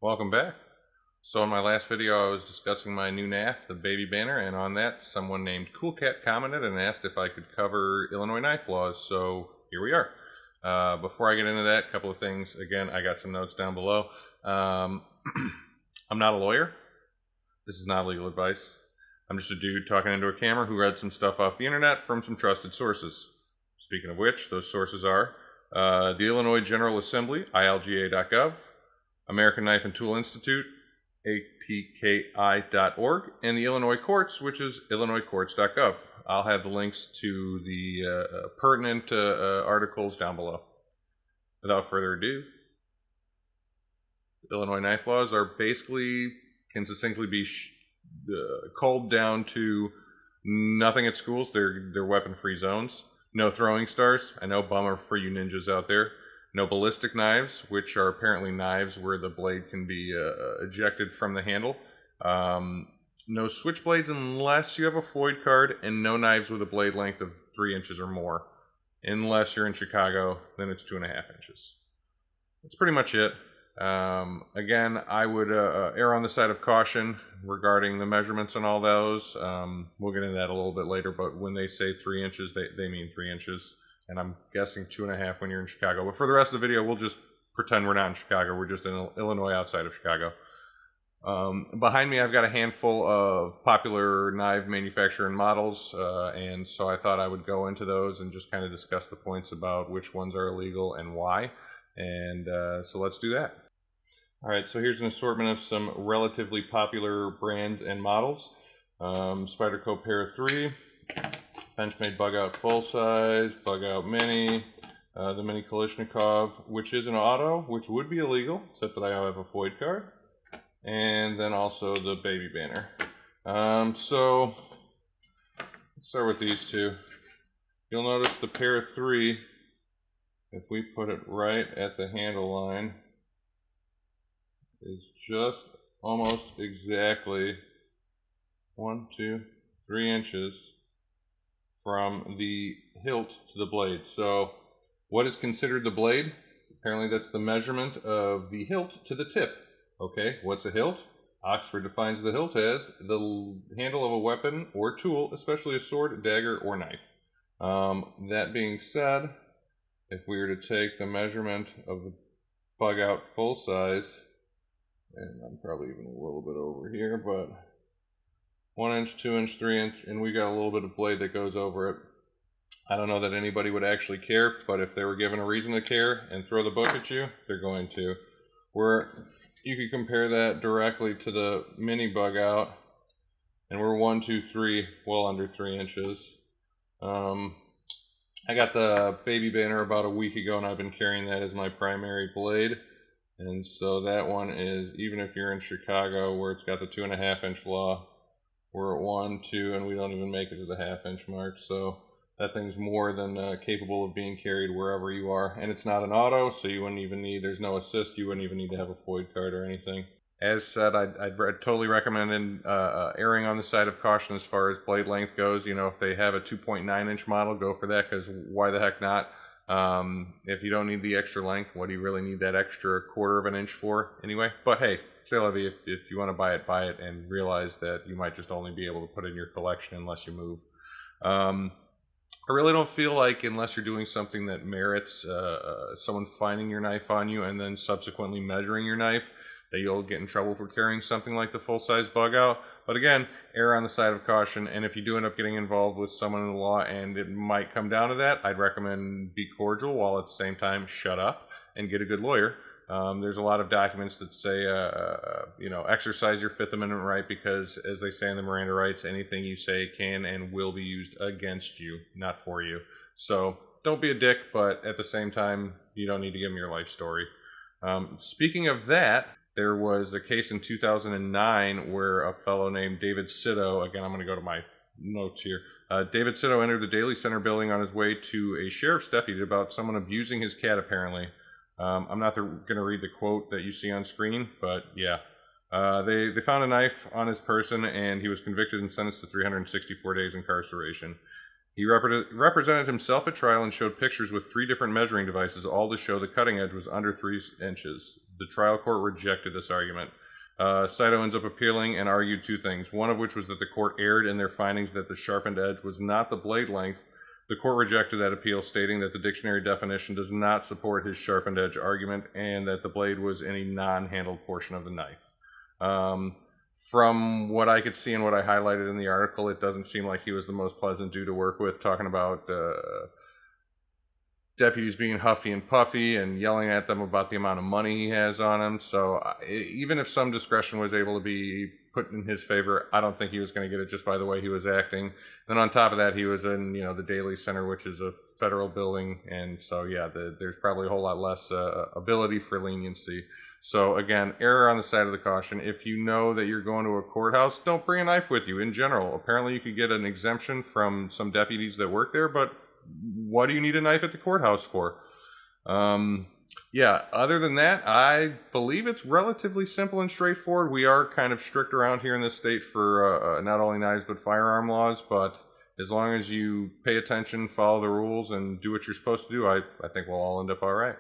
Welcome back. So in my last video I was discussing my new NAF, the Baby Banner, and on that someone named Coolcat commented and asked if I could cover Illinois knife laws, so here we are. Before I get into that, a couple of things. Again, I got some notes down below. I'm not a lawyer. This is not legal advice. I'm just a dude talking into a camera who read some stuff off the internet from some trusted sources. Speaking of which, those sources are the Illinois General Assembly, ilga.gov, American Knife and Tool Institute, atki.org, and the Illinois Courts, which is illinoiscourts.gov. I'll have the links to the pertinent articles down below. Without further ado, Illinois knife laws are basically, can succinctly be culled down to nothing at schools. They're weapon-free zones. No throwing stars. I know, bummer for you ninjas out there. No ballistic knives, which are apparently knives where the blade can be ejected from the handle. No switchblades unless you have a FOID card, and no knives with a blade length of 3 inches or more. Unless you're in Chicago, then it's 2.5 inches. That's pretty much it. Again, I would err on the side of caution regarding the measurements and all those. We'll get into that a little bit later, but when they say 3 inches, they mean 3 inches. And I'm guessing 2.5 when you're in Chicago. But for the rest of the video, we'll just pretend we're not in Chicago. We're just in Illinois outside of Chicago. Behind me, I've got a handful of popular knife manufacturer and models. And so I thought I would go into those and just kind of discuss the points about which ones are illegal and why. And so let's do that. All right, so here's an assortment of some relatively popular brands and models. Spyderco Para 3. Benchmade Bug Out Full Size, Bug Out Mini, the Mini Kalashnikov, which is an auto, which would be illegal, except that I have a FOID card, and then also the Baby Banner. So, let's start with these two. You'll notice the Para 3, if we put it right at the handle line, is just almost exactly 1, 2, 3 inches from the hilt to the blade. So what is considered the blade? Apparently that's the measurement of the hilt to the tip. Okay, what's a hilt? Oxford defines the hilt as the handle of a weapon or tool, especially a sword, dagger, or knife. That being said, if we were to take the measurement of the Bug Out Full Size, and I'm probably even a little bit over here, but 1 inch, 2 inch, 3 inch, and we got a little bit of blade that goes over it. I don't know that anybody would actually care, but if they were given a reason to care and throw the book at you, they're going to. Where you could compare that directly to the Mini Bug Out, and we're 1, 2, 3, well under 3 inches. I got the Baby Banner about a week ago, and I've been carrying that as my primary blade. And so that one is, even if you're in Chicago where it's got the 2.5 inch law, we're at 1, 2, and we don't even make it to the 1/2 inch mark. So that thing's more than capable of being carried wherever you are. And it's not an auto, so you wouldn't even need, there's no assist, you wouldn't even need to have a FOID card or anything. As said, I'd totally recommend erring on the side of caution as far as blade length goes. You know, if they have a 2.9 inch model, go for that, because why the heck not? If you don't need the extra length, what do you really need that extra 1/4 of an inch for anyway? But hey, c'est la vie. If you want to buy it, and realize that you might just only be able to put it in your collection unless you move. I really don't feel like, unless you're doing something that merits someone finding your knife on you and then subsequently measuring your knife, that you'll get in trouble for carrying something like the full-size Bug Out. But again, err on the side of caution, and if you do end up getting involved with someone in the law and it might come down to that, I'd recommend be cordial while at the same time shut up and get a good lawyer. There's a lot of documents that say, you know, exercise your Fifth Amendment right, because as they say in the Miranda rights, anything you say can and will be used against you, not for you. So don't be a dick, but at the same time, you don't need to give them your life story. Speaking of that, there was a case in 2009 where a fellow named David Sito, again, I'm going to go to my notes here. David Sito entered the Daly Center building on his way to a sheriff's deputy about someone abusing his cat, apparently. I'm not going to read the quote that you see on screen, but yeah. They found a knife on his person, and he was convicted and sentenced to 364 days incarceration. He represented himself at trial and showed pictures with 3 different measuring devices, all to show the cutting edge was under 3 inches. The trial court rejected this argument. Saito ends up appealing and argued two things, one of which was that the court erred in their findings that the sharpened edge was not the blade length. The court rejected that appeal, stating that the dictionary definition does not support his sharpened edge argument and that the blade was in a non-handled portion of the knife. From what I could see and what I highlighted in the article, it doesn't seem like he was the most pleasant dude to work with, talking about deputies being huffy and puffy and yelling at them about the amount of money he has on him. So even if some discretion was able to be put in his favor, I don't think he was going to get it just by the way he was acting. Then on top of that, he was in the Daly Center, which is a federal building, and so yeah, there's probably a whole lot less ability for leniency. So again, error on the side of the caution. If you know that you're going to a courthouse, don't bring a knife with you in general. Apparently you could get an exemption from some deputies that work there, but what do you need a knife at the courthouse for? Yeah, other than that, I believe it's relatively simple and straightforward. We are kind of strict around here in this state for not only knives but firearm laws, but as long as you pay attention, follow the rules, and do what you're supposed to do, I think we'll all end up all right.